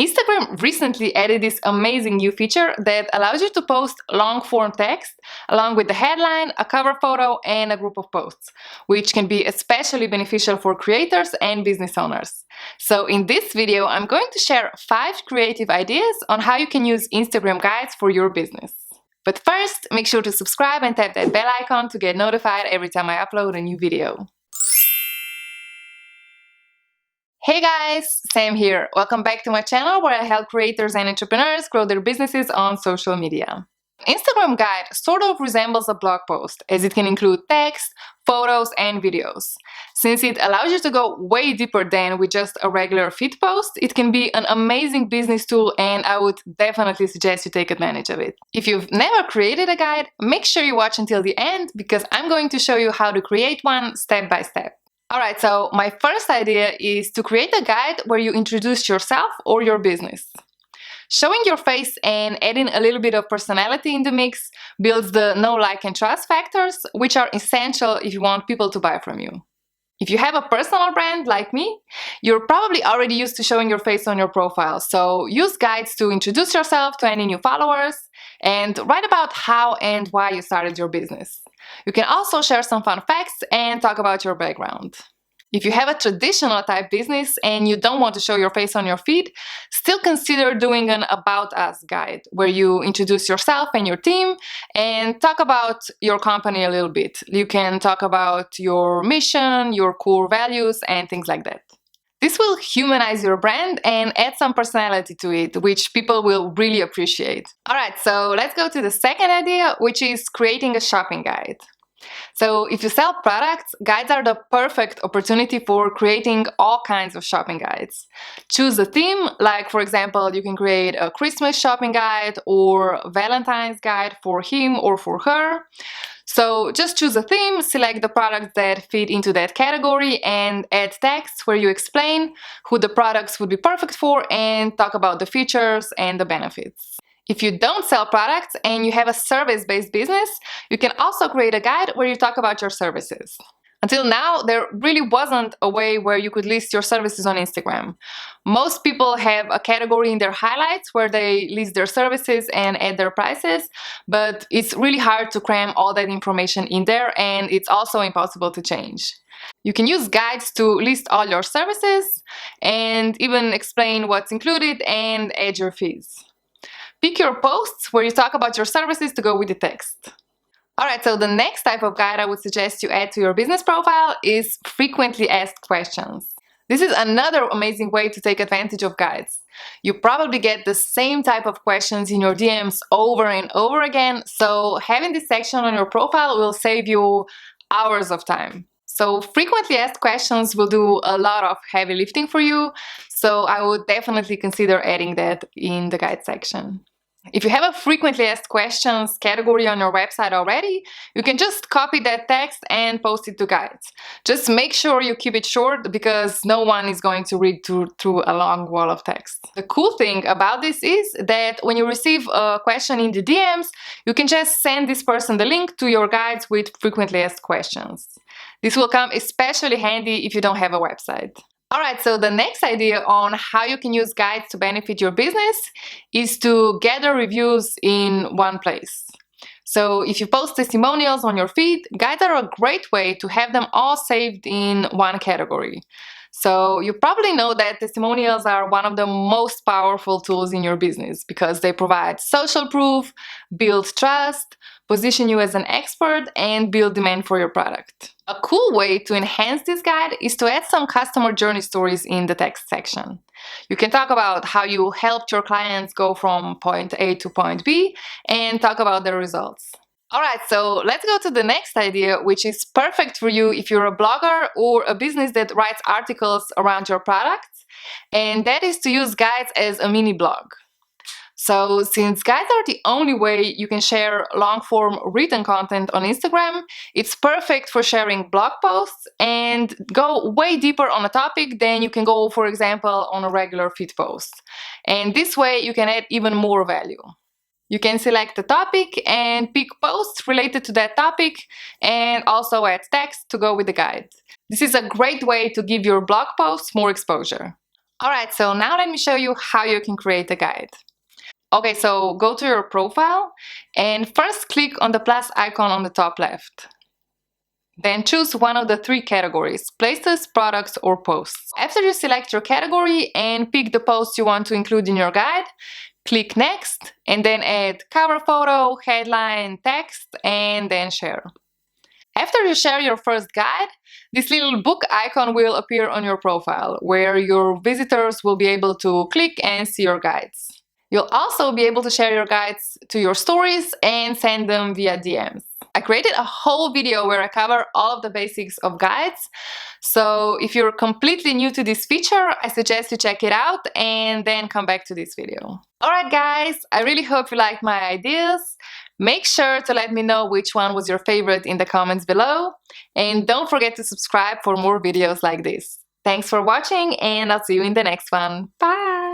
Instagram recently added this amazing new feature that allows you to post long-form text along with the headline, a cover photo, and a group of posts, which can be especially beneficial for creators and business owners. So in this video, I'm going to share 5 creative ideas on how you can use Instagram guides for your business. But first, make sure to subscribe and tap that bell icon to get notified every time I upload a new video. Hey guys, Sam here. Welcome back to my channel where I help creators and entrepreneurs grow their businesses on social media. Instagram guide sort of resembles a blog post as it can include text, photos, and videos. Since it allows you to go way deeper than with just a regular feed post, it can be an amazing business tool and I would definitely suggest you take advantage of it. If you've never created a guide, make sure you watch until the end because I'm going to show you how to create one step by step. Alright, so my first idea is to create a guide where you introduce yourself or your business. Showing your face and adding a little bit of personality in the mix builds the know, like, and trust factors, which are essential if you want people to buy from you. If you have a personal brand like me, you're probably already used to showing your face on your profile, so use guides to introduce yourself to any new followers and write about how and why you started your business. You can also share some fun facts and talk about your background. If you have a traditional type business and you don't want to show your face on your feed, still consider doing an About Us guide where you introduce yourself and your team and talk about your company a little bit. You can talk about your mission, your core values, and things like that. This will humanize your brand and add some personality to it, which people will really appreciate. Alright, so let's go to the second idea, which is creating a shopping guide. So if you sell products, guides are the perfect opportunity for creating all kinds of shopping guides. Choose a theme, like for example, you can create a Christmas shopping guide or Valentine's guide for him or for her. So just choose a theme, select the products that fit into that category and add text where you explain who the products would be perfect for and talk about the features and the benefits. If you don't sell products and you have a service-based business, you can also create a guide where you talk about your services. Until now, there really wasn't a way where you could list your services on Instagram. Most people have a category in their highlights where they list their services and add their prices, but it's really hard to cram all that information in there and it's also impossible to change. You can use guides to list all your services and even explain what's included and add your fees. Pick your posts where you talk about your services to go with the text. Alright, so the next type of guide I would suggest you add to your business profile is frequently asked questions. This is another amazing way to take advantage of guides. You probably get the same type of questions in your DMs over and over again, so having this section on your profile will save you hours of time. So frequently asked questions will do a lot of heavy lifting for you, so I would definitely consider adding that in the guide section. If you have a frequently asked questions category on your website already, you can just copy that text and post it to guides. Just make sure you keep it short because no one is going to read through a long wall of text. The cool thing about this is that when you receive a question in the DMs, you can just send this person the link to your guides with frequently asked questions. This will come especially handy if you don't have a website. Alright, so the next idea on how you can use guides to benefit your business is to gather reviews in one place. So if you post testimonials on your feed, guides are a great way to have them all saved in one category. So you probably know that testimonials are one of the most powerful tools in your business because they provide social proof, build trust, position you as an expert, and build demand for your product. A cool way to enhance this guide is to add some customer journey stories in the text section. You can talk about how you helped your clients go from point A to point B and talk about their results. Alright, so let's go to the next idea, which is perfect for you if you're a blogger or a business that writes articles around your products, and that is to use guides as a mini blog. So since guides are the only way you can share long-form written content on Instagram, it's perfect for sharing blog posts and go way deeper on a topic than you can go, for example, on a regular feed post. And this way you can add even more value. You can select a topic and pick posts related to that topic and also add text to go with the guide. This is a great way to give your blog posts more exposure. Alright, so now let me show you how you can create a guide. Okay, so go to your profile and first click on the plus icon on the top left. Then choose one of the three categories: places, products, or posts. After you select your category and pick the post you want to include in your guide, click next and then add cover photo, headline, text, and then share. After you share your first guide, this little book icon will appear on your profile, where your visitors will be able to click and see your guides. You'll also be able to share your guides to your stories and send them via DMs. I created a whole video where I cover all of the basics of guides, so if you're completely new to this feature, I suggest you check it out and then come back to this video. Alright guys, I really hope you liked my ideas. Make sure to let me know which one was your favorite in the comments below, and don't forget to subscribe for more videos like this. Thanks for watching, and I'll see you in the next one. Bye!